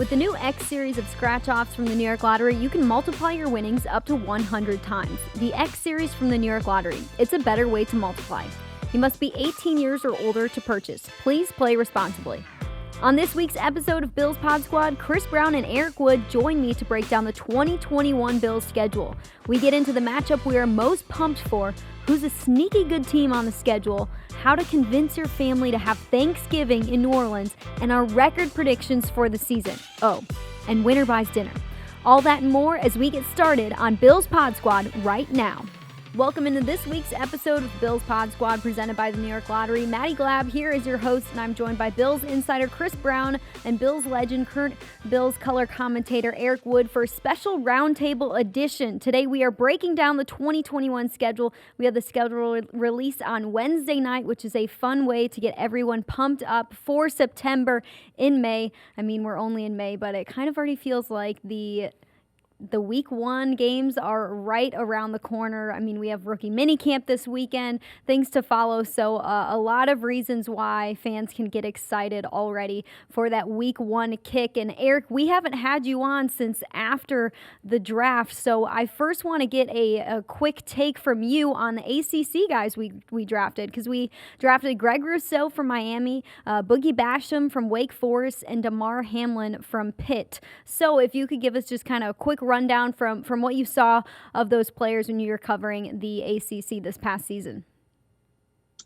With the new X series of scratch-offs from the New York Lottery, you can multiply your winnings up to 100 times. The X series from the New York Lottery. It's a better way to multiply. You must be 18 years or older to purchase. Please play responsibly. On this week's episode of Bills Pod Squad, Chris Brown and Eric Wood join me to break down the 2021 Bills schedule. We get into the matchup we are most pumped for, who's a sneaky good team on the schedule, how to convince your family to have Thanksgiving in New Orleans, and our record predictions for the season. Oh, and winner buys dinner. All that and more as we get started on Bills Pod Squad right now. Welcome into this week's episode of Bills Pod Squad presented by the New York Lottery. Maddy Glab here is your host, and I'm joined by Bills insider Chris Brown and Bills legend, current Bills color commentator Eric Wood for a special roundtable edition. Today we are breaking down the 2021 schedule. We have the schedule release on Wednesday night, which is a fun way to get everyone pumped up for September in May. I mean, we're only in May, but it kind of already feels like the week one games are right around the corner. I mean, we have rookie minicamp this weekend, things to follow. So a lot of reasons why fans can get excited already for that week one kick. And Eric, we haven't had you on since after the draft. So I first want to get a quick take from you on the ACC guys we drafted, because we drafted Greg Rousseau from Miami, Boogie Basham from Wake Forest, and Damar Hamlin from Pitt. So if you could give us just kind of a quick rundown from what you saw of those players when you were covering the ACC this past season.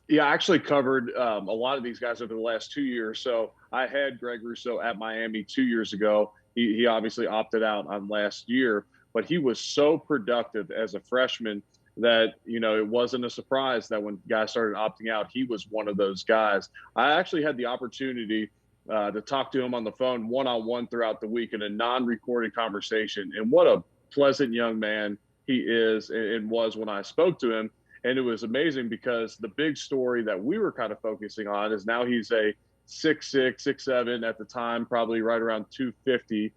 Yeah, I actually covered a lot of these guys over the last 2 years. So I had Greg Rousseau at Miami 2 years ago. He obviously opted out on last year, but he was so productive as a freshman that, you know, it wasn't a surprise that when guys started opting out, he was one of those guys. I actually had the opportunity to talk to him on the phone one-on-one throughout the week in a non-recorded conversation. And what a pleasant young man he is and was when I spoke to him. And it was amazing because the big story that we were kind of focusing on is now he's a 6'6", 6'7", at the time, probably right around 250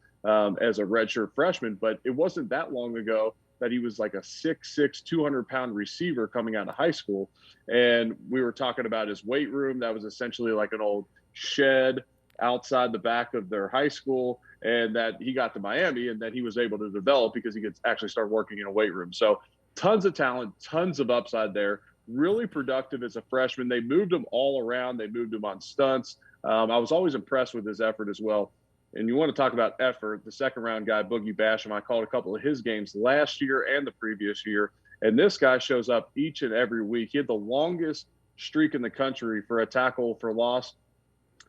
as a redshirt freshman. But it wasn't that long ago that he was like a 6'6", 200-pound receiver coming out of high school. And we were talking about his weight room. That was essentially like an old shed outside the back of their high school, and that he got to Miami and that he was able to develop because he could actually start working in a weight room. So tons of talent, tons of upside there, really productive as a freshman. They moved him all around. They moved him on stunts. I was always impressed with his effort as well. And you want to talk about effort, the second round guy, Boogie Basham, I called a couple of his games last year and the previous year. And this guy shows up each and every week. He had the longest streak in the country for a tackle for loss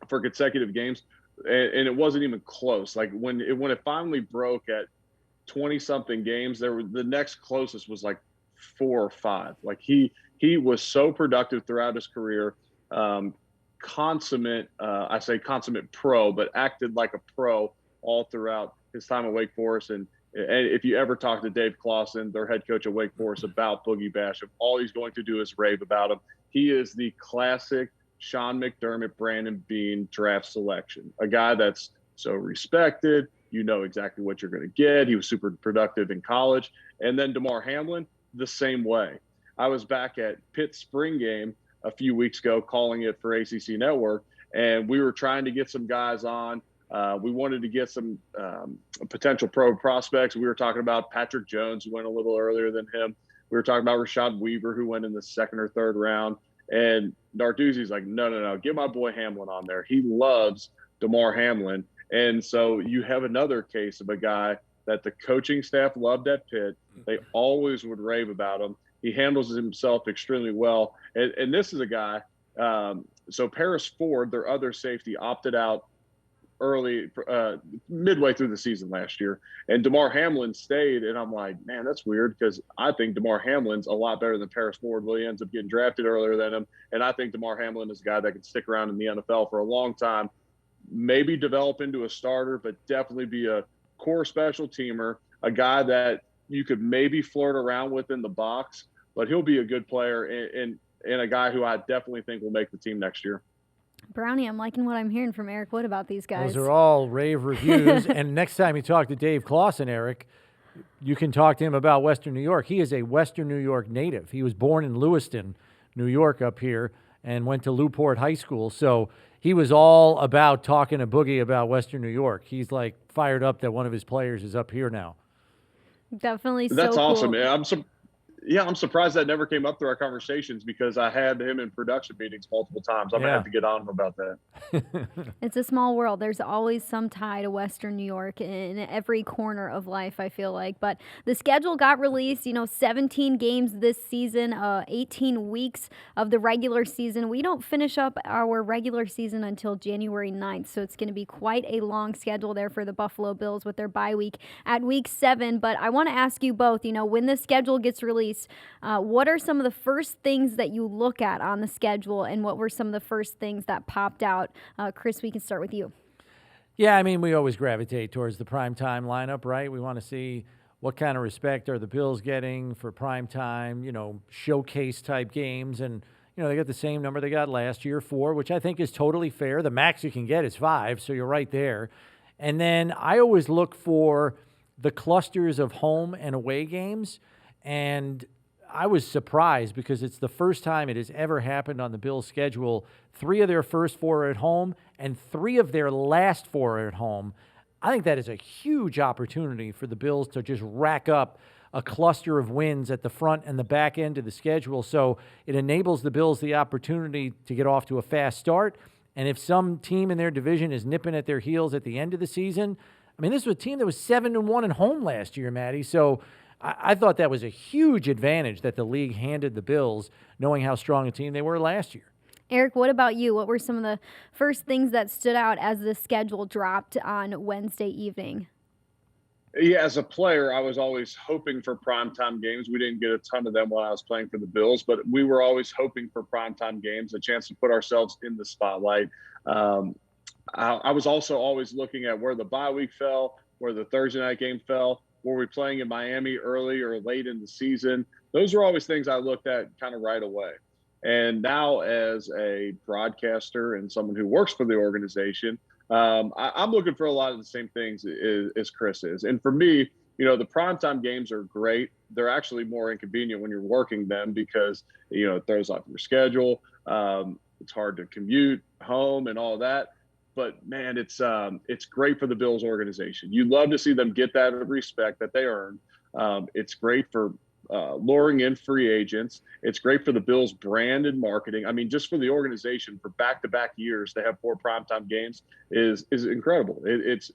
for consecutive games, and it wasn't even close. Like when it finally broke at 20-something games, the next closest was like 4 or 5. Like he was so productive throughout his career, consummate. I say consummate pro, but acted like a pro all throughout his time at Wake Forest. And if you ever talk to Dave Clawson, their head coach at Wake Forest, about Boogie Basham, all he's going to do is rave about him. He is the classic Sean McDermott, Brandon Beane draft selection, a guy that's so respected. You know exactly what you're going to get. He was super productive in college. And then Damar Hamlin, the same way. I was back at Pitt's spring game a few weeks ago calling it for ACC Network, and we were trying to get some guys on. We wanted to get some potential pro prospects. We were talking about Patrick Jones, who went a little earlier than him. We were talking about Rashad Weaver, who went in the second or third round. And Narduzzi's like, no, get my boy Hamlin on there. He loves Damar Hamlin. And so you have another case of a guy that the coaching staff loved at Pitt. They always would rave about him. He handles himself extremely well. And this is a guy, so Paris Ford, their other safety, opted out early, midway through the season last year. And Damar Hamlin stayed, and I'm like, man, that's weird, because I think Damar Hamlin's a lot better than Paris Ford. Well, he ends up getting drafted earlier than him, and I think Damar Hamlin is a guy that can stick around in the NFL for a long time, maybe develop into a starter, but definitely be a core special teamer, a guy that you could maybe flirt around with in the box, but he'll be a good player and a guy who I definitely think will make the team next year. Brownie, I'm liking what I'm hearing from Eric Wood about these guys. Those are all rave reviews. And next time you talk to Dave Clawson, Eric, you can talk to him about Western New York. He is a Western New York native. He was born in Lewiston, New York, up here, and went to Newport High School. So he was all about talking to Boogie about Western New York. He's like fired up that one of his players is up here now. Definitely That's so awesome. cool. I'm surprised that never came up through our conversations because I had him in production meetings multiple times. I'm going to have to get on him about that. It's a small world. There's always some tie to Western New York in every corner of life, I feel like. But the schedule got released, 17 games this season, 18 weeks of the regular season. We don't finish up our regular season until January 9th, so it's going to be quite a long schedule there for the Buffalo Bills with their bye week at week 7. But I want to ask you both, when the schedule gets released, what are some of the first things that you look at on the schedule, and what were some of the first things that popped out? Chris, we can start with you. Yeah, I mean, we always gravitate towards the primetime lineup, right? We want to see what kind of respect are the Bills getting for primetime, showcase-type games. And, they got the same number they got last year, 4, which I think is totally fair. The max you can get is 5, so you're right there. And then I always look for the clusters of home and away games. And I was surprised because it's the first time it has ever happened on the Bills' schedule. 3 of their first 4 are at home, and 3 of their last 4 are at home. I think that is a huge opportunity for the Bills to just rack up a cluster of wins at the front and the back end of the schedule. So it enables the Bills the opportunity to get off to a fast start. And if some team in their division is nipping at their heels at the end of the season, I mean, this was a team that was 7-1 at home last year, Maddie. So I thought that was a huge advantage that the league handed the Bills, knowing how strong a team they were last year. Eric, what about you? What were some of the first things that stood out as the schedule dropped on Wednesday evening? Yeah, as a player, I was always hoping for primetime games. We didn't get a ton of them while I was playing for the Bills, but we were always hoping for primetime games, a chance to put ourselves in the spotlight. I was also always looking at where the bye week fell, where the Thursday night game fell. Were we playing in Miami early or late in the season? Those were always things I looked at kind of right away. And now as a broadcaster and someone who works for the organization, I'm looking for a lot of the same things as Chris is. And for me, the primetime games are great. They're actually more inconvenient when you're working them because, it throws off your schedule. It's hard to commute home and all that. But, man, it's great for the Bills organization. You love to see them get that respect that they earn. It's great for luring in free agents. It's great for the Bills' brand and marketing. I mean, just for the organization, for back-to-back years to have 4 primetime games is incredible. It's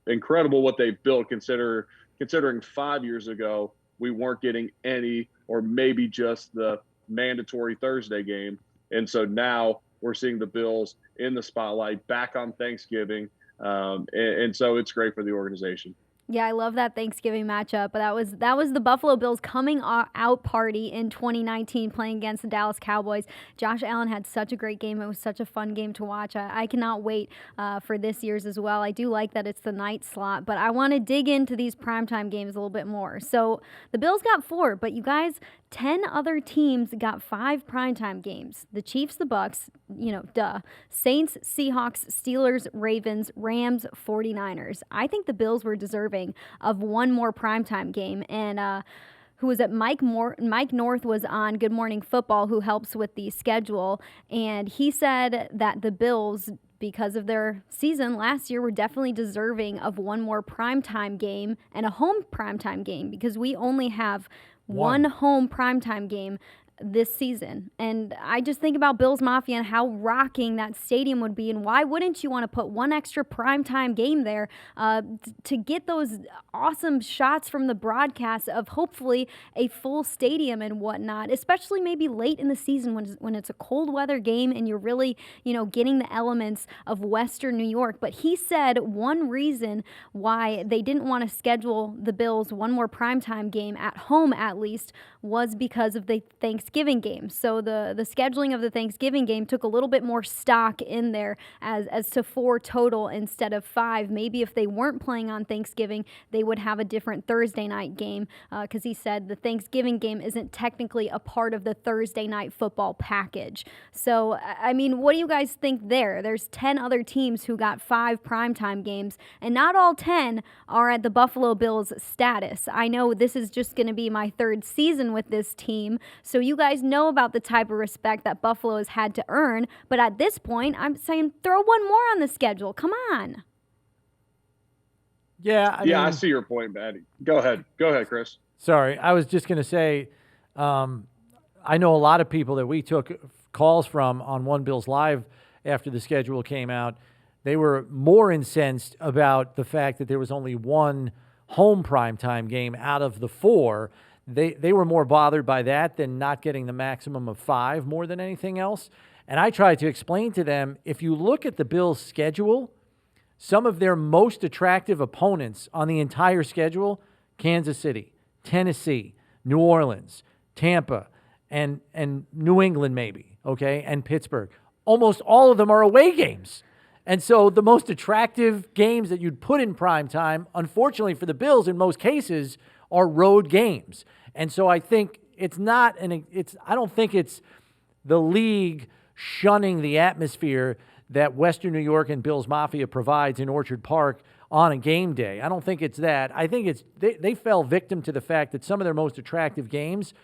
incredible what they've built considering 5 years ago we weren't getting any or maybe just the mandatory Thursday game. And so now we're seeing the Bills in the spotlight back on Thanksgiving. And so it's great for the organization. Yeah, I love that Thanksgiving matchup. But that was the Buffalo Bills coming out party in 2019 playing against the Dallas Cowboys. Josh Allen had such a great game. It was such a fun game to watch. I cannot wait for this year's as well. I do like that it's the night slot, but I want to dig into these primetime games a little bit more. So the Bills got 4, but you guys, 10 other teams got 5 primetime games. The Chiefs, the Bucks, Saints, Seahawks, Steelers, Ravens, Rams, 49ers. I think the Bills were deserving of one more primetime game. And who was it? Mike North was on Good Morning Football, who helps with the schedule. And he said that the Bills, because of their season last year, were definitely deserving of one more primetime game and a home primetime game, because we only have one home primetime game this season. And I just think about Bills Mafia and how rocking that stadium would be, and why wouldn't you want to put one extra primetime game there to get those awesome shots from the broadcast of hopefully a full stadium and whatnot, especially maybe late in the season when it's a cold weather game and you're really getting the elements of Western New York. But he said one reason why they didn't want to schedule the Bills one more primetime game at home at least was because of the Thanksgiving game. So the scheduling of the Thanksgiving game took a little bit more stock in there as to 4 total instead of 5. Maybe if they weren't playing on Thanksgiving, they would have a different Thursday night game, because he said the Thanksgiving game isn't technically a part of the Thursday night football package. So, I mean, what do you guys think there? There's 10 other teams who got 5 primetime games, and not all 10 are at the Buffalo Bills status. I know this is just going to be my 3rd season with this team, so you You guys know about the type of respect that Buffalo has had to earn, but at this point, I'm saying throw one more on the schedule. Come on. Yeah, I mean, I see your point, Maddie. Go ahead, Chris. Sorry, I was just going to say, I know a lot of people that we took calls from on One Bills Live after the schedule came out. They were more incensed about the fact that there was only one home primetime game out of the 4. They were more bothered by that than not getting the maximum of 5 more than anything else. And I tried to explain to them, if you look at the Bills' schedule, some of their most attractive opponents on the entire schedule, Kansas City, Tennessee, New Orleans, Tampa, and New England maybe, okay, and Pittsburgh. Almost all of them are away games. And so the most attractive games that you'd put in prime time, unfortunately for the Bills in most cases, are road games. And so I think I don't think it's the league shunning the atmosphere that Western New York and Bills Mafia provides in Orchard Park on a game day. I don't think it's that. I think it's they fell victim to the fact that some of their most attractive games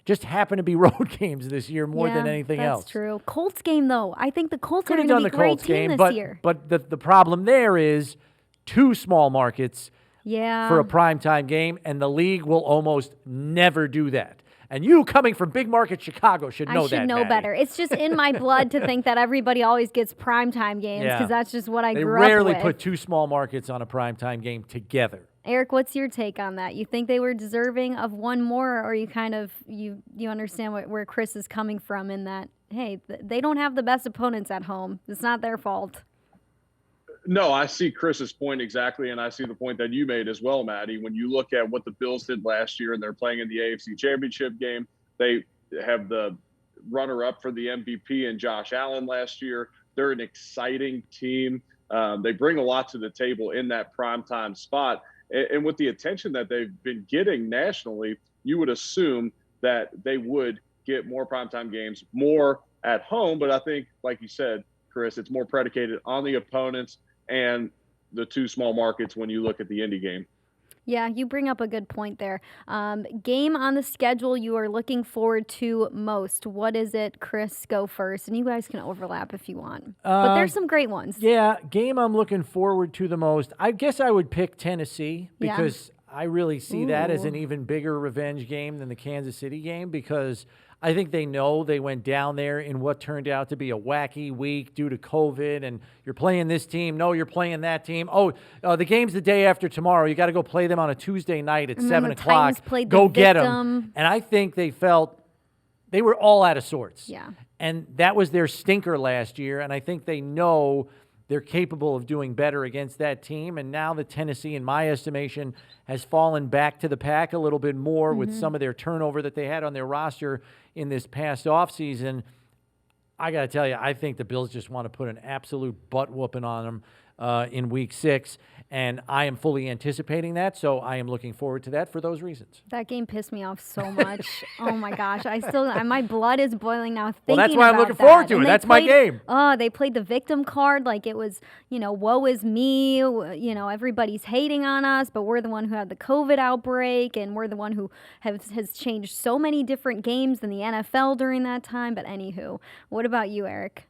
just happen to be road games this year more than anything else. That's true. Colts game, though. I think the Colts Could are have going done to be the a great Colts team game, this year. But the problem there is 2 small markets for a primetime game, and the league will almost never do that. And you, coming from big market Chicago, should know that. I should know Maddie. better. It's just in my blood to think that everybody always gets primetime games because that's just what I grew up with. They rarely put 2 small markets on a primetime game together. Eric, what's your take on that? You think they were deserving of one more, or you kind of you understand where Chris is coming from in that, hey, they don't have the best opponents at home. It's not their fault. No, I see Chris's point exactly, and I see the point that you made as well, Maddie. When you look at what the Bills did last year and they're playing in the AFC Championship game, they have the runner-up for the MVP in Josh Allen last year. They're an exciting team. They bring a lot to the table in that primetime spot. And with the attention that they've been getting nationally, you would assume that they would get more primetime games, more at home. But I think, like you said, Chris, it's more predicated on the opponents and the 2 small markets when you look at the Indy game. Yeah, you bring up a good point there. Game on the schedule you are looking forward to most. What is it, Chris? Go first. And you guys can overlap if you want. But there's some great ones. Yeah, game I'm looking forward to the most. I guess I would pick Tennessee because I really see that as an even bigger revenge game than the Kansas City game, because I think they know they went down there in what turned out to be a wacky week due to COVID, and you're playing this team. No, you're playing that team. Oh, the game's the day after tomorrow. You got to go play them on a Tuesday night at 7 o'clock. Go get them. And I think they felt they were all out of sorts. Yeah. And that was their stinker last year, and I think they know they're capable of doing better against that team. And now the Tennessee, in my estimation, has fallen back to the pack a little bit more with some of their turnover that they had on their roster in this past offseason. I got to tell you, I think the Bills just want to put an absolute butt whooping on them in Week 6, and I am fully anticipating that, so I am looking forward to that for those reasons. That game pissed me off so much. Oh my gosh, my blood is boiling now thinking about that. Well, that's why I'm looking forward to it. That's my game. Oh, they played the victim card like it was, woe is me. Everybody's hating on us, but we're the one who had the COVID outbreak, and we're the one who has changed so many different games than the NFL during that time. But anywho, what about you, Eric?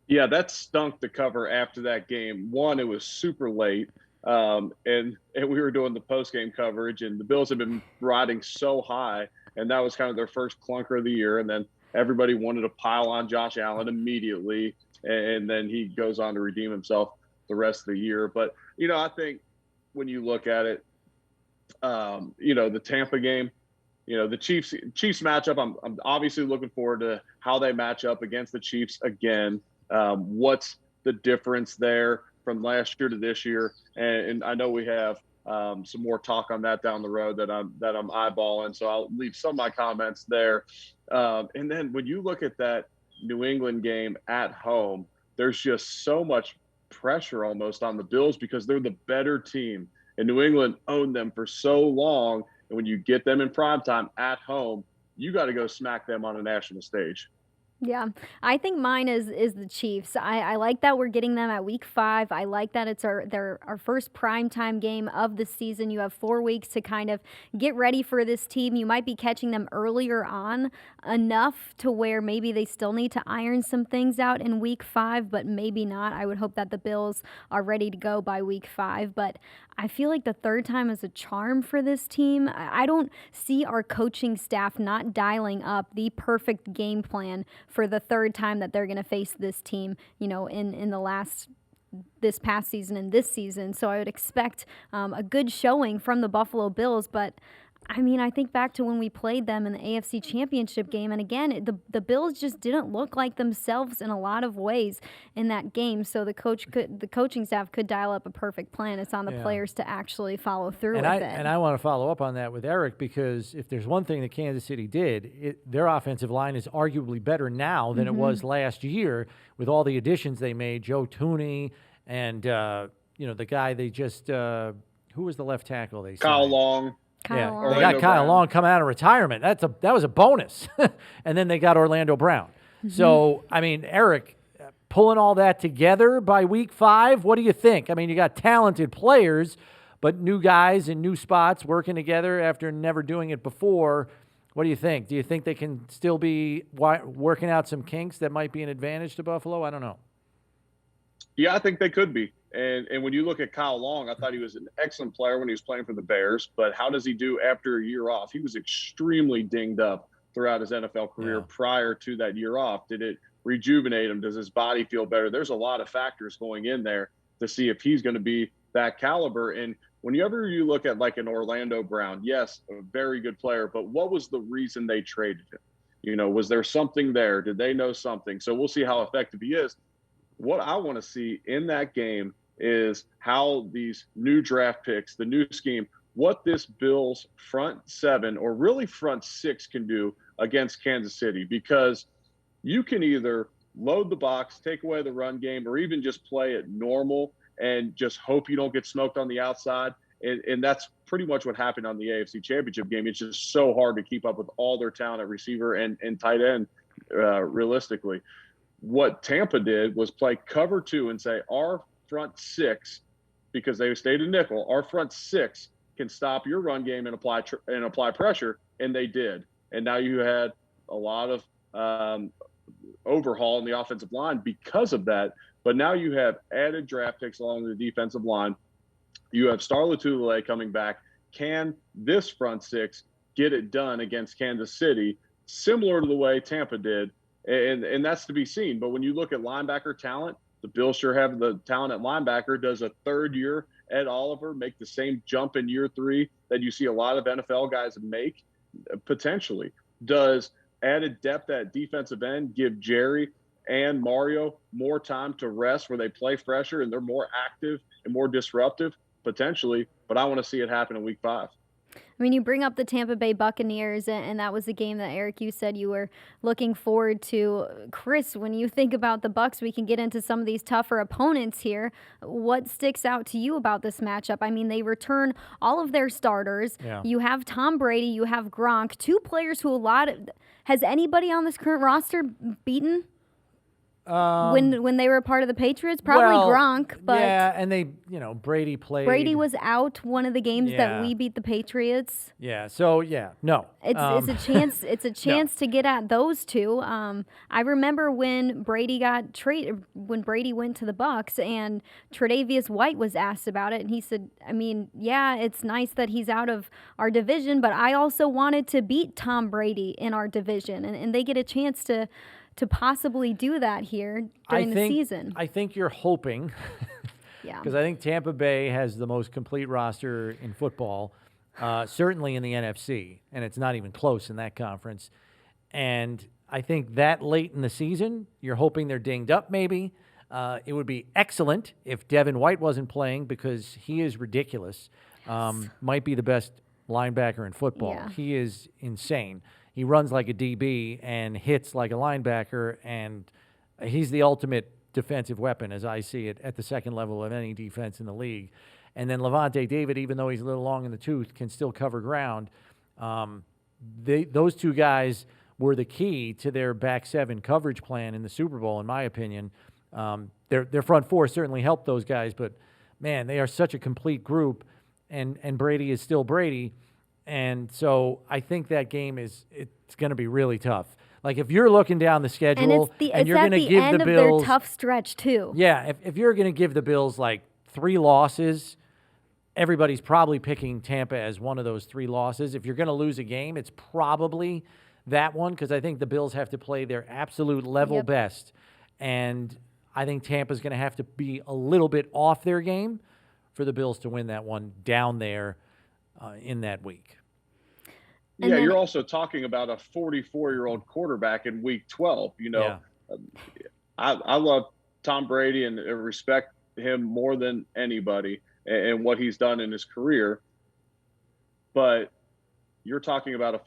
Yeah, that stunk to cover after that game. One, it was super late, and we were doing the post-game coverage, and the Bills had been riding so high, and that was kind of their first clunker of the year. And then everybody wanted to pile on Josh Allen immediately, and then he goes on to redeem himself the rest of the year. But, I think when you look at it, the Tampa game, the Chiefs matchup, I'm obviously looking forward to how they match up against the Chiefs again. What's the difference there from last year to this year? And I know we have some more talk on that down the road that I'm eyeballing, so I'll leave some of my comments there. And then when you look at that New England game at home, there's just so much pressure almost on the Bills because they're the better team, and New England owned them for so long. And when you get them in primetime at home, you got to go smack them on a national stage. Yeah, I think mine is the Chiefs. I like that we're getting them at week 5. I like that it's our first primetime game of the season. You have 4 weeks to kind of get ready for this team. You might be catching them earlier on enough to where maybe they still need to iron some things out in week 5, but maybe not. I would hope that the Bills are ready to go by week 5, but I feel like the third time is a charm for this team. I don't see our coaching staff not dialing up the perfect game plan for the third time that they're going to face this team, in this past season and this season. So I would expect a good showing from the Buffalo Bills, but I think back to when we played them in the AFC Championship game, and again, the Bills just didn't look like themselves in a lot of ways in that game. So the coaching staff could dial up a perfect plan. It's on the players to actually follow through with it. And I want to follow up on that with Eric, because if there's one thing that Kansas City did, their offensive line is arguably better now than it was last year with all the additions they made. Joe Tooney and the guy they just who was the left tackle they signed? Kyle Long. They got Kyle Long coming out of retirement. That was a bonus. And then they got Orlando Brown. So, Eric, pulling all that together by week 5, what do you think? You got talented players, but new guys in new spots working together after never doing it before. What do you think? Do you think they can still be working out some kinks that might be an advantage to Buffalo? I don't know. Yeah, I think they could be. And when you look at Kyle Long, I thought he was an excellent player when he was playing for the Bears. But how does he do after a year off? He was extremely dinged up throughout his NFL career prior to that year off. Did it rejuvenate him? Does his body feel better? There's a lot of factors going in there to see if he's going to be that caliber. And whenever you look at like an Orlando Brown, yes, a very good player, but what was the reason they traded him? Was there something there? Did they know something? So we'll see how effective he is. What I want to see in that game is how these new draft picks, the new scheme, what this Bills front 7 or really front 6 can do against Kansas City, because you can either load the box, take away the run game, or even just play it normal and just hope you don't get smoked on the outside. And that's pretty much what happened on the AFC Championship game. It's just so hard to keep up with all their talent at receiver and tight end realistically. What Tampa did was play cover 2 and say, our front 6, because they stayed in nickel, our front 6 can stop your run game and apply pressure, and they did. And now you had a lot of overhaul in the offensive line because of that. But now you have added draft picks along the defensive line. You have Star Lotulelei coming back. Can this front 6 get it done against Kansas City, similar to the way Tampa did? And that's to be seen. But when you look at linebacker talent, the Bills sure have the talent at linebacker. Does a third-year Ed Oliver make the same jump in year 3 that you see a lot of NFL guys make? Potentially. Does added depth at defensive end give Jerry and Mario more time to rest where they play fresher and they're more active and more disruptive? Potentially. But I want to see it happen in week 5. You bring up the Tampa Bay Buccaneers, and that was a game that, Eric, you said you were looking forward to. Chris, when you think about the Bucs, we can get into some of these tougher opponents here. What sticks out to you about this matchup? They return all of their starters. Yeah. You have Tom Brady, you have Gronk, 2 players who has anybody on this current roster beaten? When they were a part of the Patriots, probably Gronk, but and they, Brady played. Brady was out one of the games that we beat the Patriots. Yeah, so no, it's a chance. It's a chance to get at those 2. I remember when Brady got traded, when Brady went to the Bucs, and Tre'Davious White was asked about it, and he said, it's nice that he's out of our division, but I also wanted to beat Tom Brady in our division, and they get a chance to possibly do that here during the season. I think you're hoping, because I think Tampa Bay has the most complete roster in football, certainly in the NFC, and it's not even close in that conference. And I think that late in the season, you're hoping they're dinged up maybe. It would be excellent if Devin White wasn't playing, because he is ridiculous. Might be the best linebacker in football. Yeah. He is insane. He runs like a DB and hits like a linebacker, and he's the ultimate defensive weapon, as I see it, at the second level of any defense in the league. And then Levante David, even though he's a little long in the tooth, can still cover ground. Those 2 guys were the key to their back seven coverage plan in the Super Bowl, in my opinion. Their front four certainly helped those guys, but man, they are such a complete group, and Brady is still Brady. And so I think that game it's going to be really tough. Like if you're looking down the schedule and you're going to give the Bills their tough stretch too. Yeah, if you're going to give the Bills like 3 losses, everybody's probably picking Tampa as one of those 3 losses. If you're going to lose a game, it's probably that one, because I think the Bills have to play their absolute level best. And I think Tampa's going to have to be a little bit off their game for the Bills to win that one down there in that week. And yeah, you're also talking about a 44-year-old quarterback in Week 12. You know, I love Tom Brady and respect him more than anybody and what he's done in his career. But you're talking about a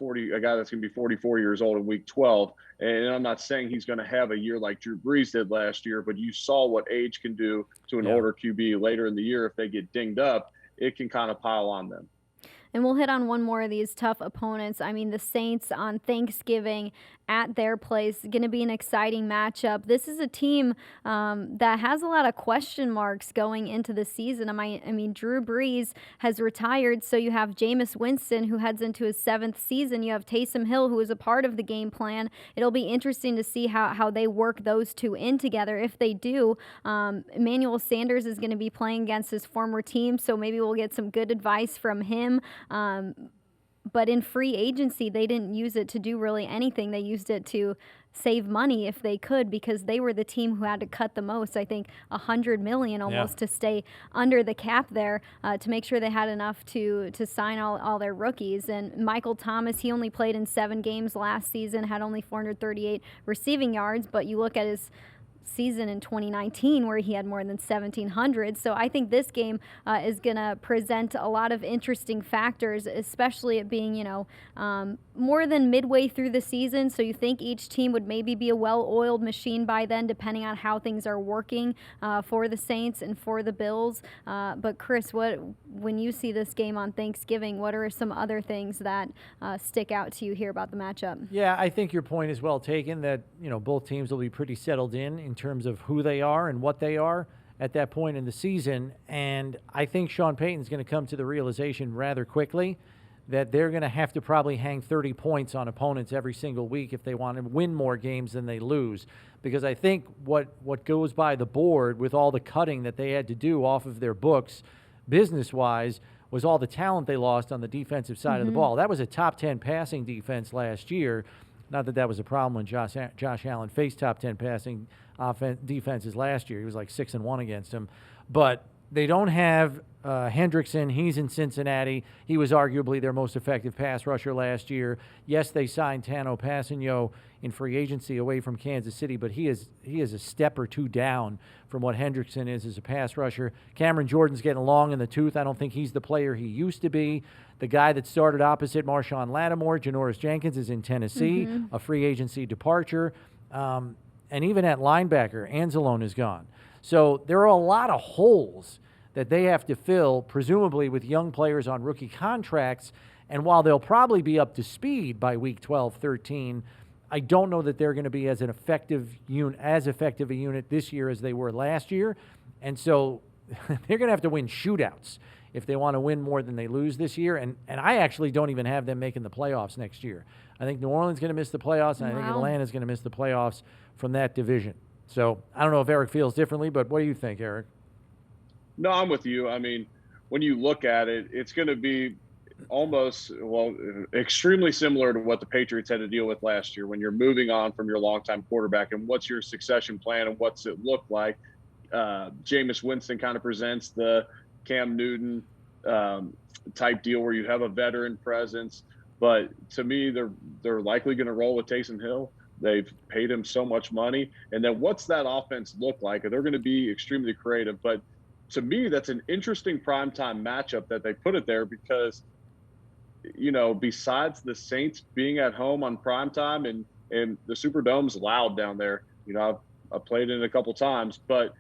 guy that's going to be 44 years old in Week 12. And I'm not saying he's going to have a year like Drew Brees did last year, but you saw what age can do to an older QB later in the year. If they get dinged up, it can kind of pile on them. And we'll hit on one more of these tough opponents. I mean, the Saints on Thanksgiving at their place, going to be an exciting matchup. This is a team that has a lot of question marks going into the season. I mean, Drew Brees has retired, so you have Jameis Winston, who heads into his 7th season. You have Taysom Hill, who is a part of the game plan. It'll be interesting to see how they work those two in together. If they do, Emmanuel Sanders is going to be playing against his former team, so maybe we'll get some good advice from him. But in free agency, they didn't use it to do really anything. They used it to save money if they could, because they were the team who had to cut the most. I think $100 million almost to stay under the cap there to make sure they had enough to sign all their rookies. And Michael Thomas, he only played in 7 games last season, had only 438 receiving yards. But you look at his season in 2019 where he had more than 1,700. So I think this game is going to present a lot of interesting factors, especially it being, more than midway through the season. So you think each team would maybe be a well-oiled machine by then, depending on how things are working for the Saints and for the Bills. But Chris, when you see this game on Thanksgiving, what are some other things that stick out to you here about the matchup? Yeah, I think your point is well taken that, both teams will be pretty settled in terms of who they are and what they are at that point in the season. And I think Sean Payton's going to come to the realization rather quickly that they're going to have to probably hang 30 points on opponents every single week if they want to win more games than they lose. Because I think what goes by the board with all the cutting that they had to do off of their books business-wise was all the talent they lost on the defensive side of the ball. That was a top 10 passing defense last year. Not that was a problem when Josh Allen faced top 10 passing defenses last year. He was like 6-1 against them. But they don't have Hendrickson. He's in Cincinnati. He was arguably their most effective pass rusher last year. Yes, they signed Tano Passanio in free agency away from Kansas City, but he is a step or two down from what Hendrickson is as a pass rusher. Cameron Jordan's getting long in the tooth. I don't think he's the player he used to be. The guy that started opposite Marshawn Lattimore, Janoris Jenkins, is in Tennessee, a free agency departure. And even at linebacker, Anzalone is gone. So there are a lot of holes that they have to fill, presumably with young players on rookie contracts. And while they'll probably be up to speed by week 12, 13, I don't know that they're going to be as effective a unit this year as they were last year. And so they're going to have to win shootouts if they want to win more than they lose this year. And I actually don't even have them making the playoffs next year. I think New Orleans is going to miss the playoffs, and I think Atlanta is going to miss the playoffs from that division. So I don't know if Eric feels differently, but what do you think, Eric? No, I'm with you. I mean, when you look at it, it's going to be extremely similar to what the Patriots had to deal with last year when you're moving on from your longtime quarterback and what's your succession plan and what's it look like. Jameis Winston kind of presents the Cam Newton type deal where you have a veteran presence. But to me, they're likely going to roll with Taysom Hill. They've paid him so much money. And then what's that offense look like? They're going to be extremely creative. But to me, that's an interesting primetime matchup that they put it there because, besides the Saints being at home on primetime and the Superdome's loud down there, I've played in it a couple times. But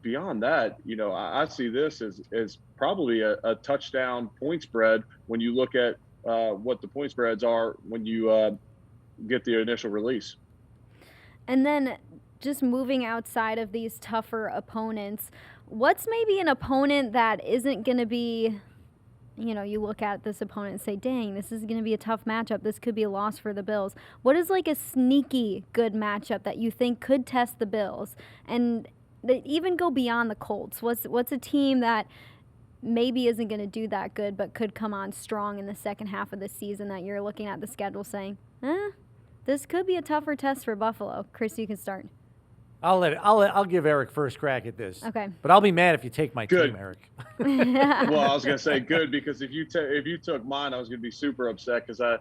beyond that, I see this as probably a touchdown point spread when you look at what the point spreads are when you get the initial release. And then just moving outside of these tougher opponents, what's maybe an opponent that isn't going to be, you look at this opponent and say, dang, this is going to be a tough matchup. This could be a loss for the Bills. What is like a sneaky good matchup that you think could test the Bills? And they even go beyond the Colts. What's a team that maybe isn't going to do that good but could come on strong in the second half of the season that you're looking at the schedule saying, this could be a tougher test for Buffalo? Chris, you can start. I'll give Eric first crack at this. Okay. But I'll be mad if you take my team, Eric. Well, I was gonna say good because if you took mine, I was gonna be super upset because I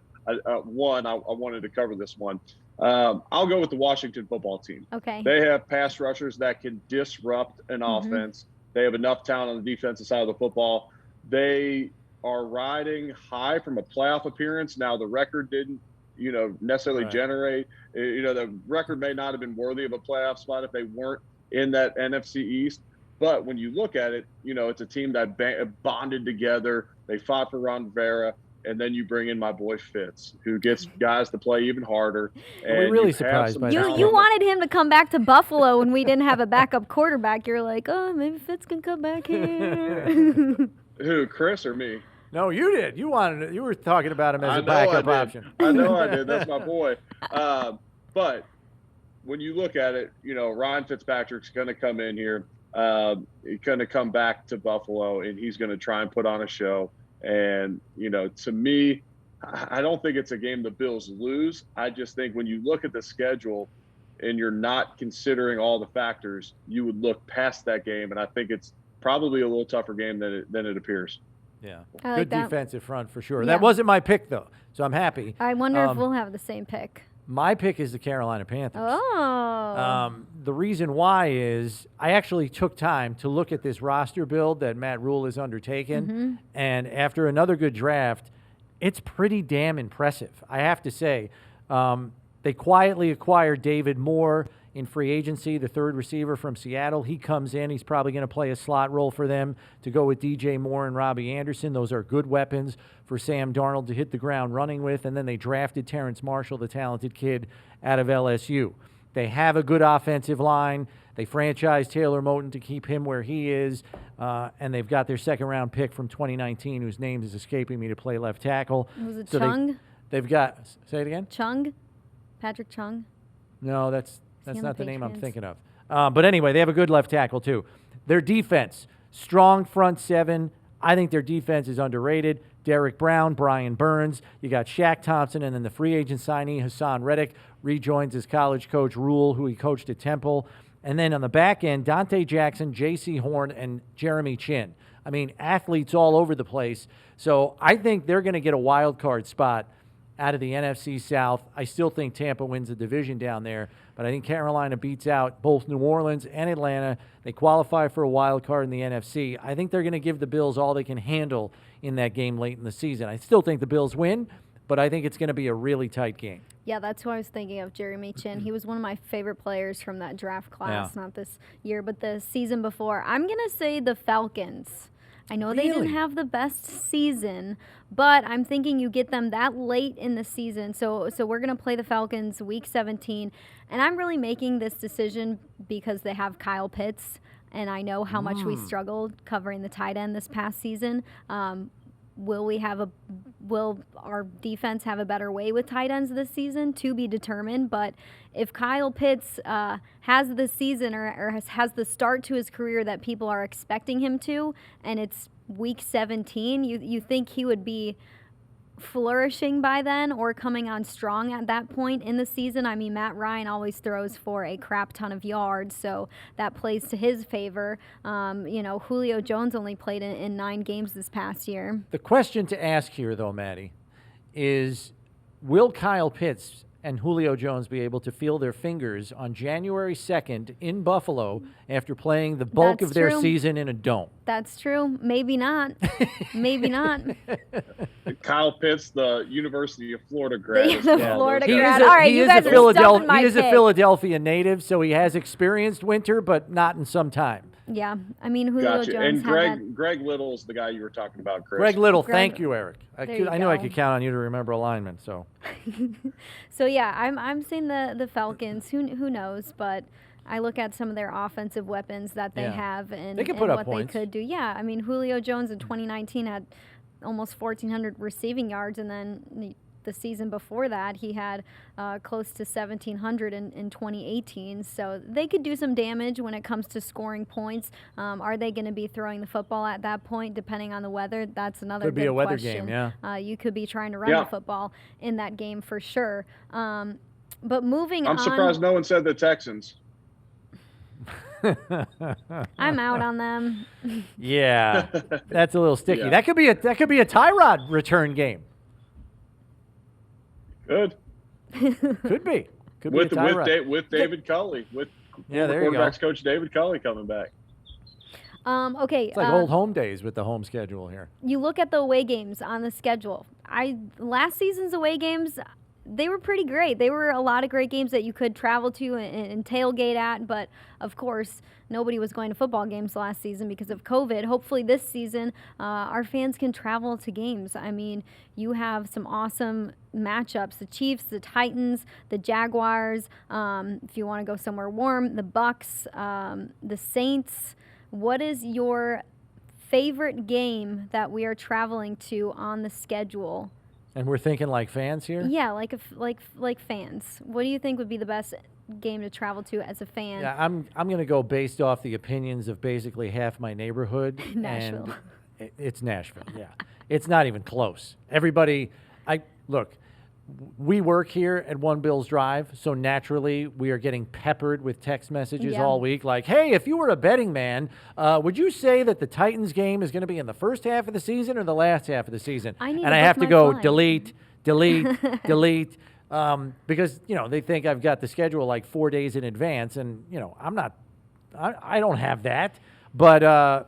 wanted to cover this one. I'll go with the Washington football team. Okay. They have pass rushers that can disrupt an offense. They have enough talent on the defensive side of the football. They are riding high from a playoff appearance. Now the record didn't necessarily generate. The record may not have been worthy of a playoff spot if they weren't in that NFC East. But when you look at it, it's a team that bonded together. They fought for Ron Rivera, and then you bring in my boy Fitz, who gets guys to play even harder. And we're really surprised by that. You wanted him to come back to Buffalo when we didn't have a backup quarterback. You're like, oh, maybe Fitz can come back here. Who, Chris or me? No, you did. You were talking about him as a backup option. I know I did. That's my boy. But when you look at it, Ryan Fitzpatrick's going to come in here. He's going to come back to Buffalo, and he's going to try and put on a show. And, to me, I don't think it's a game the Bills lose. I just think when you look at the schedule and you're not considering all the factors, you would look past that game. And I think it's probably a little tougher game than it appears. Yeah, like good that. Defensive front for sure. Yeah. That wasn't my pick, though, so I'm happy. I wonder if we'll have the same pick. My pick is the Carolina Panthers. Oh. The reason why is I actually took time to look at this roster build that Matt Rule has undertaken, and after another good draft, it's pretty damn impressive, I have to say. They quietly acquired David Moore in free agency, the third receiver from Seattle. He comes in. He's probably going to play a slot role for them to go with DJ Moore and Robbie Anderson. Those are good weapons for Sam Darnold to hit the ground running with. And then they drafted Terrence Marshall, the talented kid out of LSU. They have a good offensive line. They franchised Taylor Moton to keep him where he is. And they've got their second-round pick from 2019, whose name is escaping me, to play left tackle. Was it Chung? They've got – say it again? Chung? Patrick Chung? No, that's not the name I'm thinking of. But anyway, they have a good left tackle, too. Their defense, strong front seven. I think their defense is underrated. Derek Brown, Brian Burns. You got Shaq Thompson, and then the free agent signee, Hassan Reddick, rejoins his college coach, Rule, who he coached at Temple. And then on the back end, Dante Jackson, J.C. Horn, and Jeremy Chin. I mean, athletes all over the place. So I think they're going to get a wild card spot out of the NFC South. I still think Tampa wins the division down there, but I think Carolina beats out both New Orleans and Atlanta. They qualify for a wild card in the NFC. I think they're going to give the Bills all they can handle in that game late in the season. I still think the Bills win, but I think it's going to be a really tight game. Yeah, that's who I was thinking of, Jeremy Chin. He was one of my favorite players from that draft class, not this year, but the season before. I'm going to say the Falcons. I know they didn't have the best season, but I'm thinking you get them that late in the season. So we're going to play the Falcons week 17, and I'm really making this decision because they have Kyle Pitts, and I know how much we struggled covering the tight end this past season. Will our defense have a better way with tight ends this season? To be determined. But if Kyle Pitts has the season or has the start to his career that people are expecting him to, and it's week 17, you think he would be flourishing by then or coming on strong at that point in the season? I mean, Matt Ryan always throws for a crap ton of yards, so that plays to his favor. Julio Jones only played in 9 games this past year. The question to ask here, though, Maddie, is will Kyle Pitts and Julio Jones be able to feel their fingers on January 2nd in Buffalo after playing the bulk of their season in a dome? That's true. Maybe not. Maybe not. Kyle Pitts, the University of Florida grad. Florida grad. All right, you guys are stumping my pick. He is a Philadelphia native, so he has experienced winter, but not in some time. Yeah, I mean Julio Gotcha. Jones And had that. Greg Little's the guy you were talking about, Chris. Greg Little, Greg- thank you, Eric. There you I knew I go. could count on you to remember alignment. So So yeah, I'm saying the Falcons. Who knows? But I look at some of their offensive weapons that they Yeah. have and, They can and put up what points. they could do. Yeah, I mean Julio Jones in 2019 had almost 1,400 receiving yards, and then the season before that he had close to 1,700 in 2018. So they could do some damage when it comes to scoring points. Are they going to be throwing the football at that point, depending on the weather? That's another Could be good a weather question. game, yeah. You could be trying to run Yeah. the football in that game for sure. But moving I'm on, surprised no one said the Texans. I'm out on them. yeah, that's a little sticky. Yeah. That could be a Tyrod return game. Good. Could be. Could be a Tyrod. With David Culley, with Yeah, there you go. quarterbacks coach David Culley coming back. Okay. It's like old home days with the home schedule here. You look at the away games on the schedule. Last season's away games, they were pretty great. They were a lot of great games that you could travel to and tailgate at, but of course, nobody was going to football games last season because of COVID. Hopefully this season, our fans can travel to games. I mean, you have some awesome matchups: the Chiefs, the Titans, the Jaguars. If you want to go somewhere warm, the Bucks, the Saints. What is your favorite game that we are traveling to on the schedule? And we're thinking like fans here? Yeah, like fans. What do you think would be the best game to travel to as a fan? Yeah, I'm going to go based off the opinions of basically half my neighborhood. Nashville. And it's Nashville, yeah. It's not even close. Everybody, look, we work here at One Bills Drive, so naturally we are getting peppered with text messages Yeah. all week like, hey, if you were a betting man, would you say that the Titans game is going to be in the first half of the season or the last half of the season? I need and to I book have to my go flight. delete, because, they think I've got the schedule like 4 days in advance, and, I don't have that. But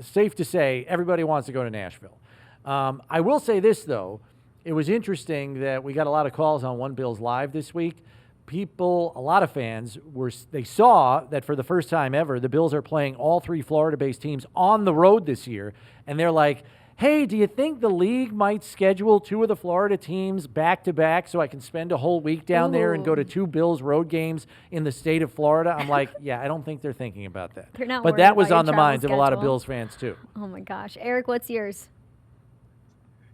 safe to say, everybody wants to go to Nashville. I will say this, though. It was interesting that we got a lot of calls on One Bills Live this week. People, a lot of fans, they saw that for the first time ever, the Bills are playing all three Florida-based teams on the road this year. And they're like, hey, do you think the league might schedule two of the Florida teams back-to-back so I can spend a whole week down there and go to two Bills road games in the state of Florida? I'm like, yeah, I don't think they're thinking about that. They're not But worried that was about on the your travel minds of a lot of schedule. Bills fans, too. Oh my gosh. Eric, what's yours?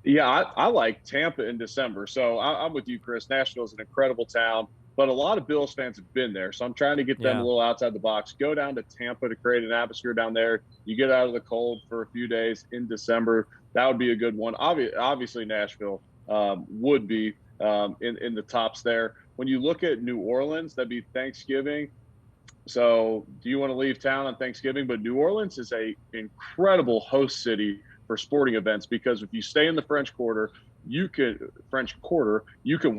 Yeah, I like Tampa in December. So I'm with you, Chris. Nashville is an incredible town, but a lot of Bills fans have been there. So I'm trying to get them Yeah. a little outside the box. Go down to Tampa to create an atmosphere down there. You get out of the cold for a few days in December. That would be a good one. Obviously, Nashville would be in the tops there. When you look at New Orleans, that'd be Thanksgiving. So do you want to leave town on Thanksgiving? But New Orleans is a incredible host city for sporting events, because if you stay in the French Quarter, you can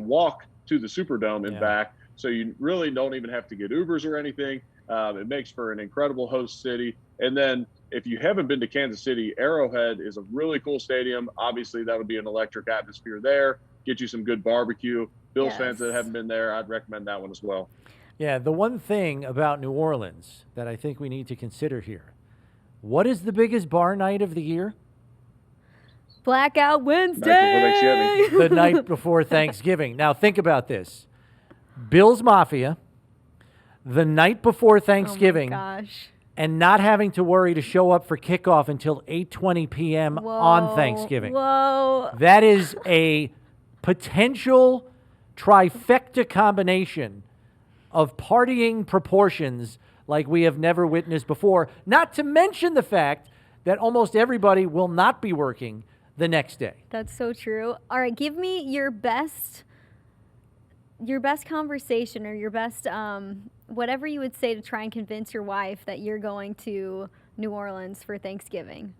walk to the Superdome and back. So you really don't even have to get Ubers or anything. It makes for an incredible host city. And then if you haven't been to Kansas City, Arrowhead is a really cool stadium. Obviously, that would be an electric atmosphere there. Get you some good barbecue. Bills fans that haven't been there, I'd recommend that one as well. Yeah, the one thing about New Orleans that I think we need to consider here, what is the biggest bar night of the year? Blackout Wednesday. The night before Thanksgiving. Now, think about this. Bills Mafia, the night before Thanksgiving, Oh my gosh. and not having to worry to show up for kickoff until 8:20 p.m. on Thanksgiving. Whoa. That is a potential trifecta combination of partying proportions like we have never witnessed before, not to mention the fact that almost everybody will not be working the next day. That's so true. All right, give me your best conversation or your best whatever you would say to try and convince your wife that you're going to New Orleans for Thanksgiving.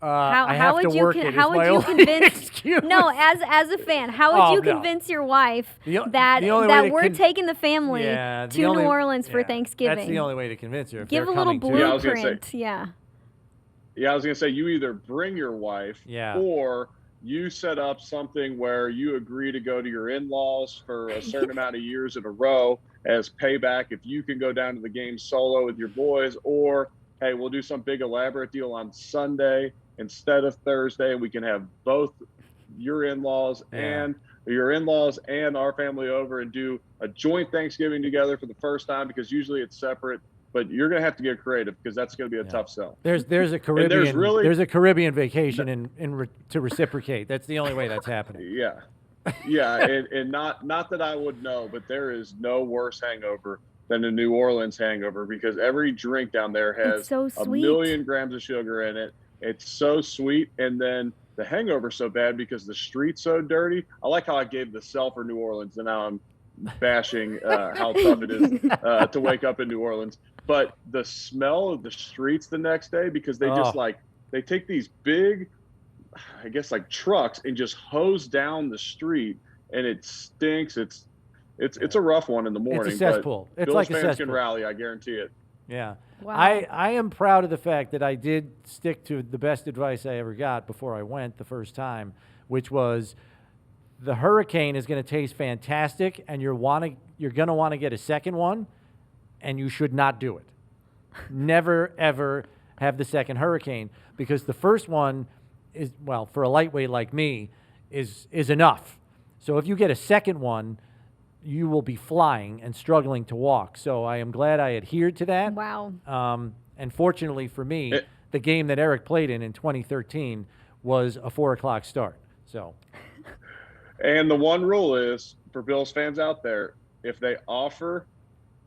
How would you convince? Excuse. No, as a fan, how would you no. convince your wife The that only way to we're taking the family Yeah, to the only- New Orleans for yeah, Thanksgiving? That's the only way to convince her. If Give a they're little coming to- Yeah, I was gonna say- blueprint. Yeah. Yeah, I was going to say, you either bring your wife Yeah. or you set up something where you agree to go to your in-laws for a certain amount of years in a row as payback if you can go down to the game solo with your boys, or hey, we'll do some big elaborate deal on Sunday instead of Thursday, and we can have both your in-laws and our family over and do a joint Thanksgiving together for the first time, because usually it's separate. But you're going to have to get creative, because that's going to be a tough sell. There's a Caribbean there's a Caribbean vacation to reciprocate. That's the only way that's happening. Yeah, and not that I would know, but there is no worse hangover than a New Orleans hangover, because every drink down there has a million grams of sugar in it. It's so sweet, and then the hangover's so bad because the street's so dirty. I like how I gave the sell for New Orleans, and now I'm bashing how tough it is to wake up in New Orleans. But the smell of the streets the next day, because they just they take these big, I guess, like trucks and just hose down the street, and it stinks. It's a rough one in the morning. It's a cesspool. But it's Bills like a fans cesspool. can rally, I guarantee it. Yeah. Wow. I am proud of the fact that I did stick to the best advice I ever got before I went the first time, which was the hurricane is going to taste fantastic, and you're going to want to get a second one, and you should not do it. Never, ever have the second hurricane, because the first one is, well, for a lightweight like me, is enough. So if you get a second one, you will be flying and struggling to walk. So I am glad I adhered to that. Wow. And fortunately for me, the game that Eric played in 2013 was a 4:00 start. So. And the one rule is, for Bills fans out there, if they offer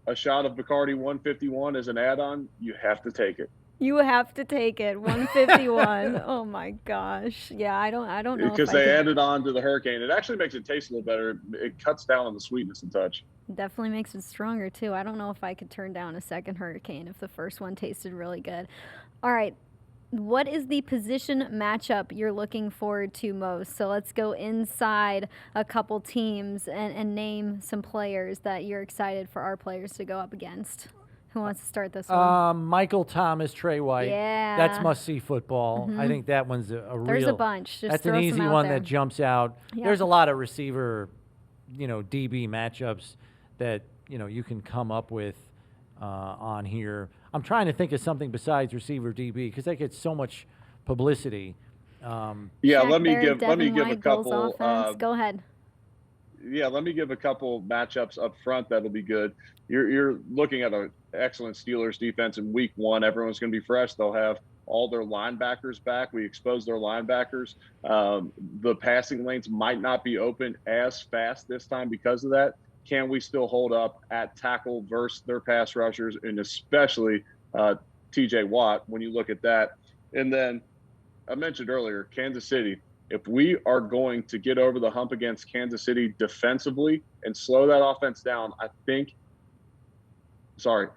a shot of Bacardi 151 as an add-on, you have to take it. You have to take it. 151. Oh my gosh. Yeah, I don't know. Because they added on to the hurricane. It actually makes it taste a little better. It cuts down on the sweetness a touch. Definitely makes it stronger too. I don't know if I could turn down a second hurricane if the first one tasted really good. All right. What is the position matchup you're looking forward to most? So let's go inside a couple teams and name some players that you're excited for our players to go up against. Who wants to start this one? Michael Thomas, Trey White. Yeah. That's must-see football. Mm-hmm. I think that one's a real. There's a bunch. Just that's an easy one that jumps out. Yeah. There's a lot of receiver, DB matchups that, you can come up with on here. I'm trying to think of something besides receiver DB, because that gets so much publicity. Let me give a couple. Go ahead. Yeah, let me give a couple matchups up front that'll be good. You're looking at an excellent Steelers defense in week 1. Everyone's going to be fresh. They'll have all their linebackers back. We exposed their linebackers. The passing lanes might not be open as fast this time because of that. Can we still hold up at tackle versus their pass rushers, and especially T.J. Watt when you look at that? And then I mentioned earlier, Kansas City. If we are going to get over the hump against Kansas City defensively and slow that offense down,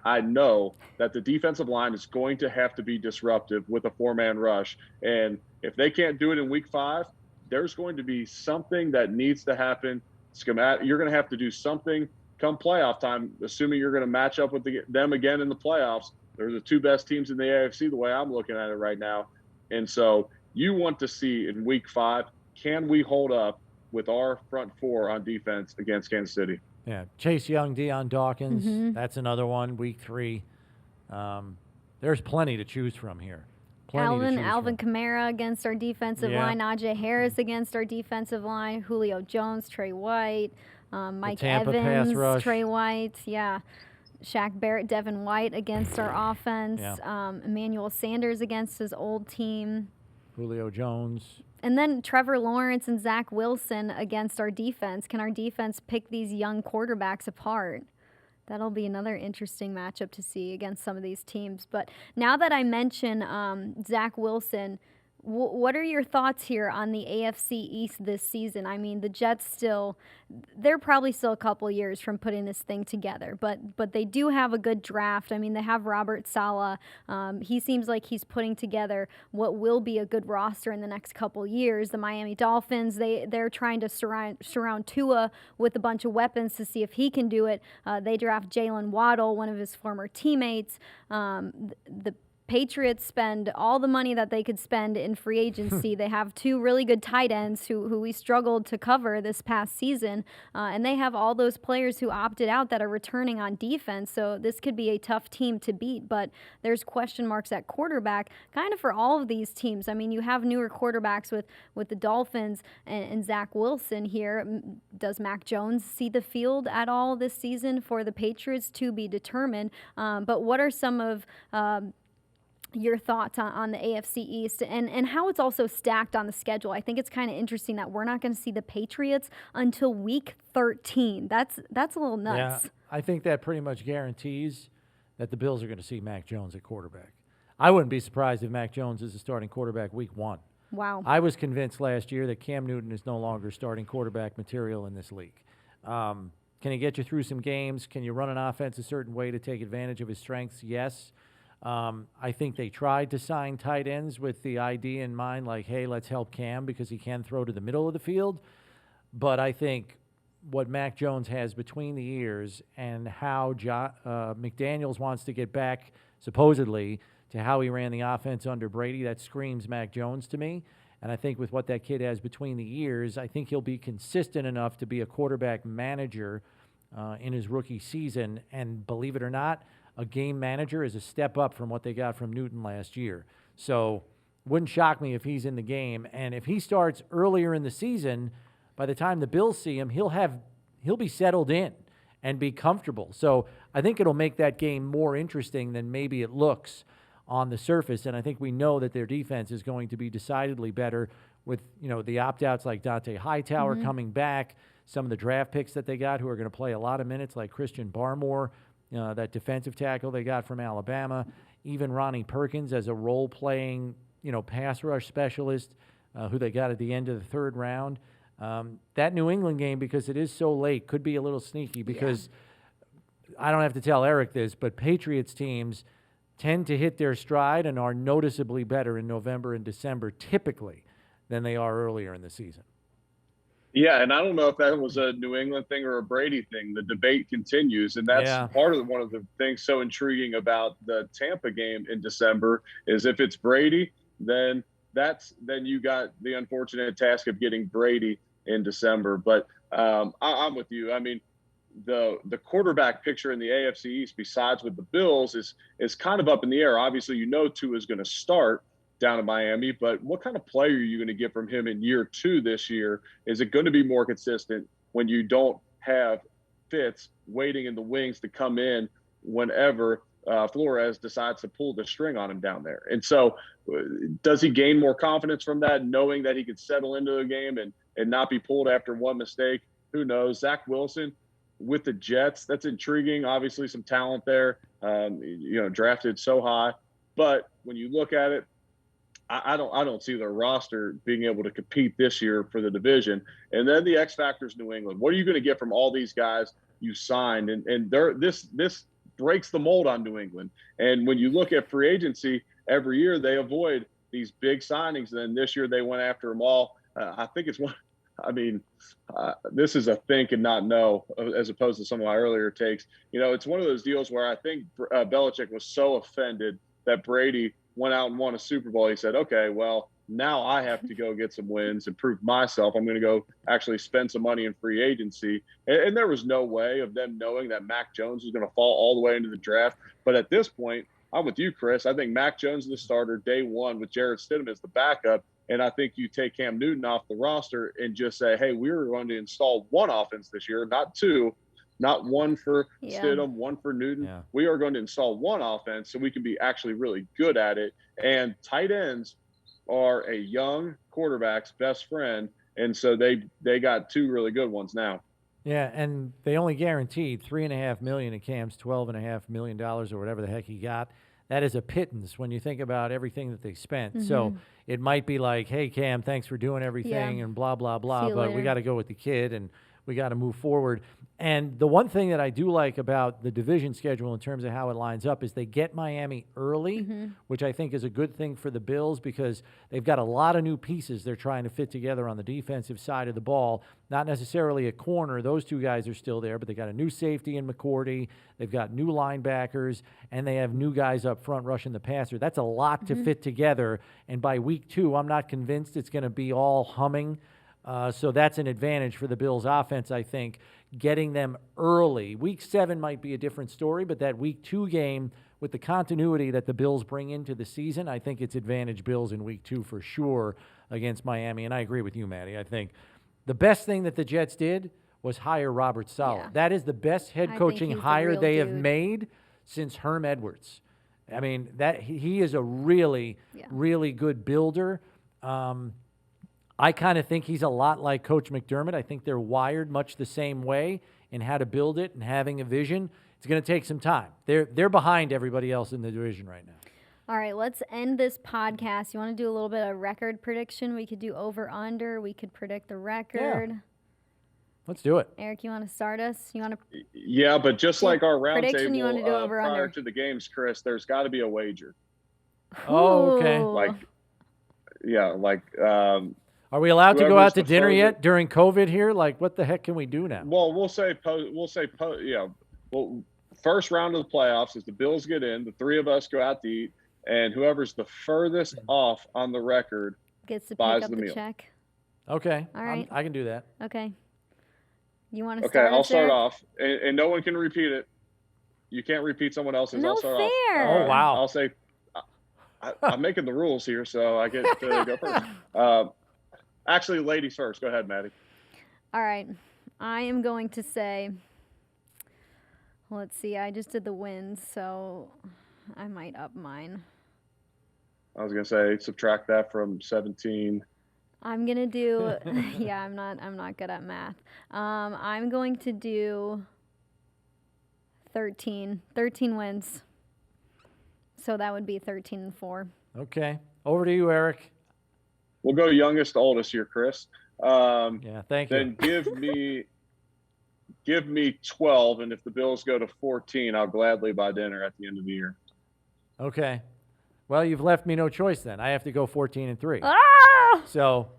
I know that the defensive line is going to have to be disruptive with a 4-man rush. And if they can't do it in week 5, there's going to be something that needs to happen. You're going to have to do something come playoff time, assuming you're going to match up with them again in the playoffs. They're the 2 best teams in the AFC, the way I'm looking at it right now. And so you want to see in week 5, can we hold up with our front 4 on defense against Kansas City? Yeah, Chase Young, Deion Dawkins, Mm-hmm. that's another one, week 3. There's plenty to choose from here. Alvin Kamara against our defensive line, Najee Harris against our defensive line, Julio Jones, Trey White, Mike Evans, Trey White, Shaq Barrett, Devin White against our offense, Emmanuel Sanders against his old team, Julio Jones. And then Trevor Lawrence and Zach Wilson against our defense. Can our defense pick these young quarterbacks apart? That'll be another interesting matchup to see against some of these teams. But now that I mention Zach Wilson, what are your thoughts here on the AFC East this season? I mean, the Jets they're probably still a couple years from putting this thing together, but they do have a good draft. I mean, they have Robert Saleh. He seems like he's putting together what will be a good roster in the next couple years. The Miami Dolphins, they're trying to surround Tua with a bunch of weapons to see if he can do it. They draft Jalen Waddle, one of his former teammates. The Patriots spend all the money that they could spend in free agency. They have two really good tight ends who we struggled to cover this past season. And they have all those players who opted out that are returning on defense. So this could be a tough team to beat. But there's question marks at quarterback kind of for all of these teams. I mean, you have newer quarterbacks with the Dolphins and Zach Wilson here. Does Mac Jones see the field at all this season for the Patriots? To be determined. But what are some of your thoughts on the AFC East and how it's also stacked on the schedule? I think it's kind of interesting that we're not going to see the Patriots until week 13. That's a little nuts. Yeah, I think that pretty much guarantees that the Bills are going to see Mac Jones at quarterback. I wouldn't be surprised if Mac Jones is the starting quarterback week 1. Wow. I was convinced last year that Cam Newton is no longer starting quarterback material in this league. Can he get you through some games? Can you run an offense a certain way to take advantage of his strengths? Yes. I think they tried to sign tight ends with the idea in mind, like, hey, let's help Cam because he can throw to the middle of the field. But I think what Mac Jones has between the ears and how McDaniels wants to get back, supposedly, to how he ran the offense under Brady, that screams Mac Jones to me. And I think with what that kid has between the ears, I think he'll be consistent enough to be a quarterback manager in his rookie season. And believe it or not, a game manager is a step up from what they got from Newton last year. So wouldn't shock me if he's in the game. And if he starts earlier in the season, by the time the Bills see him, he'll be settled in and be comfortable. So I think it'll make that game more interesting than maybe it looks on the surface. And I think we know that their defense is going to be decidedly better with, the opt-outs like Dante Hightower coming back, some of the draft picks that they got who are going to play a lot of minutes like Christian Barmore, that defensive tackle they got from Alabama, even Ronnie Perkins as a role-playing, pass rush specialist who they got at the end of the third round. That New England game, because it is so late, could be a little sneaky because I don't have to tell Eric this, but Patriots teams tend to hit their stride and are noticeably better in November and December typically than they are earlier in the season. Yeah, and I don't know if that was a New England thing or a Brady thing. The debate continues, and that's part of one of the things so intriguing about the Tampa game in December is if it's Brady, then you got the unfortunate task of getting Brady in December. But I'm with you. I mean, the quarterback picture in the AFC East, besides with the Bills, is kind of up in the air. Obviously, Tua is going to start down in Miami, but what kind of player are you going to get from him in year 2 this year? Is it going to be more consistent when you don't have Fitz waiting in the wings to come in whenever Flores decides to pull the string on him down there? And so does he gain more confidence from that, knowing that he could settle into the game and not be pulled after one mistake? Who knows? Zach Wilson with the Jets, that's intriguing. Obviously some talent there, drafted so high. But when you look at it, I don't see their roster being able to compete this year for the division. And then the X factors, New England. What are you going to get from all these guys you signed? And this breaks the mold on New England. And when you look at free agency, every year they avoid these big signings. And then this year they went after them all. I think it's one. I mean, this is a think and not know, as opposed to some of my earlier takes. It's one of those deals where I think Belichick was so offended that Brady went out and won a Super Bowl. He said, okay, well, now I have to go get some wins and prove myself. I'm going to go actually spend some money in free agency. And there was no way of them knowing that Mac Jones was going to fall all the way into the draft. But at this point, I'm with you, Chris. I think Mac Jones is the starter day one with Jarrett Stidham as the backup. And I think you take Cam Newton off the roster and just say, hey, we're going to install one offense this year, not two. Not one for Stidham, one for Newton. Yeah. We are going to install one offense so we can be actually really good at it. And tight ends are a young quarterback's best friend, and so they got 2 really good ones now. Yeah, and they only guaranteed $3.5 million in Cam's $12.5 million or whatever the heck he got. That is a pittance when you think about everything that they spent. Mm-hmm. So it might be like, hey, Cam, thanks for doing everything and blah, blah, blah, but we got to go with the kid, and we got to move forward. And the one thing that I do like about the division schedule in terms of how it lines up is they get Miami early, which I think is a good thing for the Bills because they've got a lot of new pieces they're trying to fit together on the defensive side of the ball. Not necessarily a corner. Those two guys are still there, but they got a new safety in McCourty. They've got new linebackers, and they have new guys up front rushing the passer. That's a lot to fit together. And by week 2, I'm not convinced it's going to be all humming. So that's an advantage for the Bills offense, I think, getting them early. Week 7 might be a different story, but that week 2 game with the continuity that the Bills bring into the season, I think it's advantage Bills in week 2 for sure against Miami. And I agree with you, Maddie. I think the best thing that the Jets did was hire Robert Saleh. Yeah. That is the best head coaching he's the hire real they have dude. made since Herm Edwards. I mean, that he is a really, really good builder. I kind of think he's a lot like Coach McDermott. I think they're wired much the same way in how to build it and having a vision. It's going to take some time. They're behind everybody else in the division right now. All right, let's end this podcast. You want to do a little bit of record prediction? We could do over/under. We could predict the record. Yeah. Let's do it. Eric, you want to start us? You want to? Yeah, but just like our Prediction, you want to do roundtable over, prior under? to the games, Chris, there's got to be a wager. Oh, okay. Ooh. Like, yeah, like. Are we allowed to go Whoever's out to the dinner furthest- yet during COVID here? Like, what the heck can we do now? Well, well, first round of the playoffs is the Bills get in, the 3 of us go out to eat, and whoever's the furthest off on the record Gets to buys pick up the the meal. check. Okay. All right. I can do that. Okay. You want to Okay, start? I'll us, start Eric? off, and no one can repeat it. You can't repeat someone else's. No I'll start fair. off. Oh, wow. I'll say, I'm making the rules here, so I get to go first. Actually, ladies first. Go ahead, Maddie. All right. I am going to say, let's see, I just did the wins, so I might up mine. I was gonna say subtract that from 17. I'm going to do, yeah, I'm not good at math. I'm going to do 13 wins. So that would be 13-4. Okay. Over to you, Eric. We'll go youngest to oldest here, Chris. Yeah, thank Then you. give me 12, and if the Bills go to 14, I'll gladly buy dinner at the end of the year. Okay. Well, you've left me no choice then. I have to go 14-3. Ah! So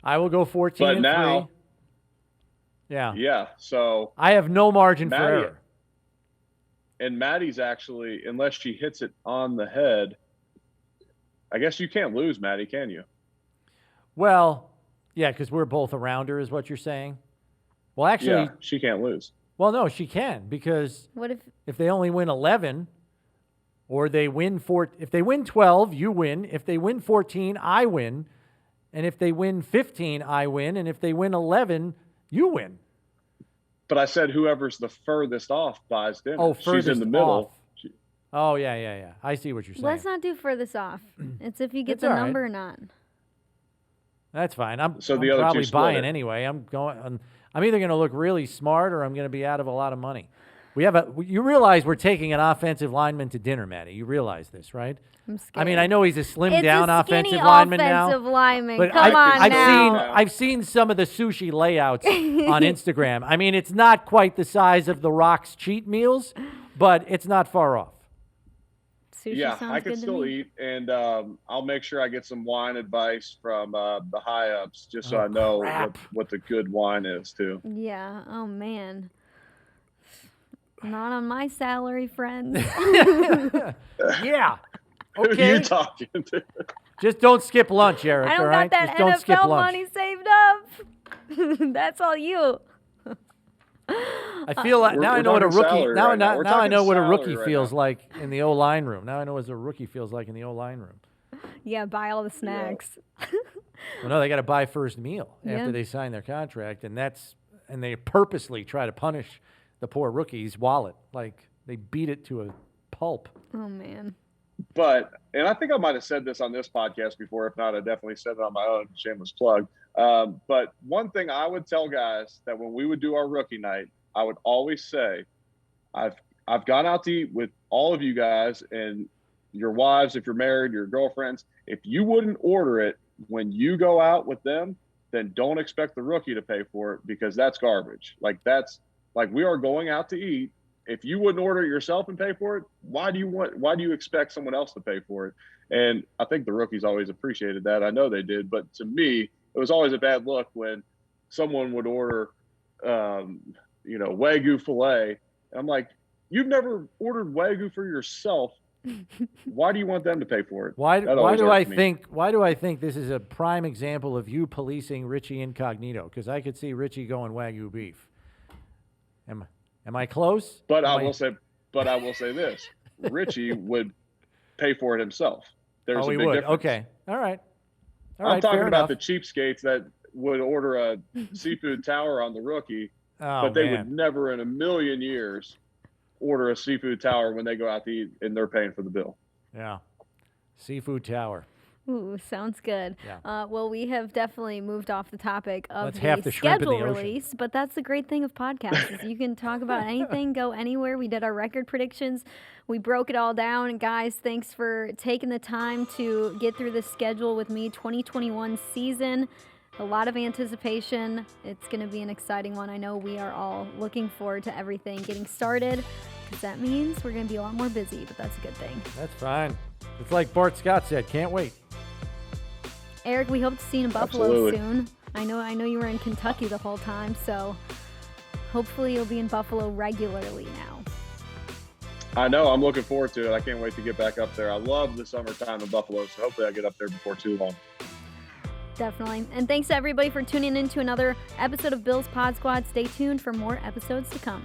I will go 14-3. now- Yeah. Yeah. So, I have no margin for Maddie- error. and Maddie's actually, unless she hits it on the head, I guess you can't lose, Maddie, can you? Well, yeah, because we're both around her, is what you're saying. Well, actually, Yeah, she can't lose. well, no, she can because What if if they only win 11, or they win if they win 12, you win. If they win 14, I win. And if they win 15, I win. And if they win 11, you win. But I said whoever's the furthest off buys dinner. Oh, She's furthest in the middle. off. Oh, yeah. I see what you're saying. let's not do furthest off. It's if you get It's the all right. number or not. That's fine. I'm So the other two probably split buying it. anyway. I'm either going to look really smart or I'm going to be out of a lot of money. You realize we're taking an offensive lineman to dinner, Maddie. You realize this, right? I'm scared. I mean, I know he's a slimmed down it's a skinny offensive lineman offensive now. lineman. But Come on I've now. I've seen some of the sushi layouts on Instagram. I mean, it's not quite the size of the Rock's cheat meals, but it's not far off. Sushi Yeah, sounds I good can to still me. eat, and I'll make sure I get some wine advice from the high ups, just so Oh, I know crap. what the good wine is too. Yeah. Oh man. Not on my salary, friends. Yeah. Who are Okay. you talking to? Just don't skip lunch, Eric. I all don't right? got Just that don't skip NFL lunch. money saved up. That's all you. I feel like We're- now I we're know what a talking rookie salary now right now. We're now I talking know what a salary rookie right feels now. like in the O line room. Now I know what a rookie feels like in the O line room. Yeah, buy all the snacks. Well, no, they got to buy first meal Yeah. after they sign their contract, and they purposely try to punish the poor rookie's wallet. Like they beat it to a pulp. Oh man. And I think I might have said this on this podcast before. If not, I definitely said it on my own. Shameless plug. But one thing I would tell guys that when we would do our rookie night, I would always say, I've gone out to eat with all of you guys and your wives, if you're married, your girlfriends. If you wouldn't order it when you go out with them, then don't expect the rookie to pay for it, because that's garbage. Like, we are going out to eat. If you wouldn't order it yourself and pay for it, why do you expect someone else to pay for it? And I think the rookies always appreciated that. I know they did, but to me, it was always a bad look when someone would order, Wagyu filet. And I'm like, you've never ordered Wagyu for yourself. Why do you want them to pay for it? Why do I think this is a prime example of you policing Richie Incognito? Because I could see Richie going Wagyu beef. Am I close? But I will say this: Richie would pay for it himself. There's a big difference. Okay, all right. I'm talking about the cheapskates that would order a seafood tower on the rookie, but they would never in a million years order a seafood tower when they go out to eat and they're paying for the bill. Yeah, seafood tower. Ooh, sounds good. Yeah. Well, we have definitely moved off the topic of the schedule release, but that's the great thing of podcasts is you can talk about anything, go anywhere. We did our record predictions. We broke it all down. And guys, thanks for taking the time to get through the schedule with me. 2021 season, a lot of anticipation. It's going to be an exciting one. I know we are all looking forward to everything getting started, because that means we're going to be a lot more busy, but that's a good thing. That's fine. It's like Bart Scott said, can't wait. Eric, we hope to see you in Buffalo Absolutely. soon. I know you were in Kentucky the whole time, so hopefully you'll be in Buffalo regularly now. I know. I'm looking forward to it. I can't wait to get back up there. I love the summertime in Buffalo, so hopefully I get up there before too long. Definitely. And thanks to everybody for tuning in to another episode of Bills Pod Squad. Stay tuned for more episodes to come.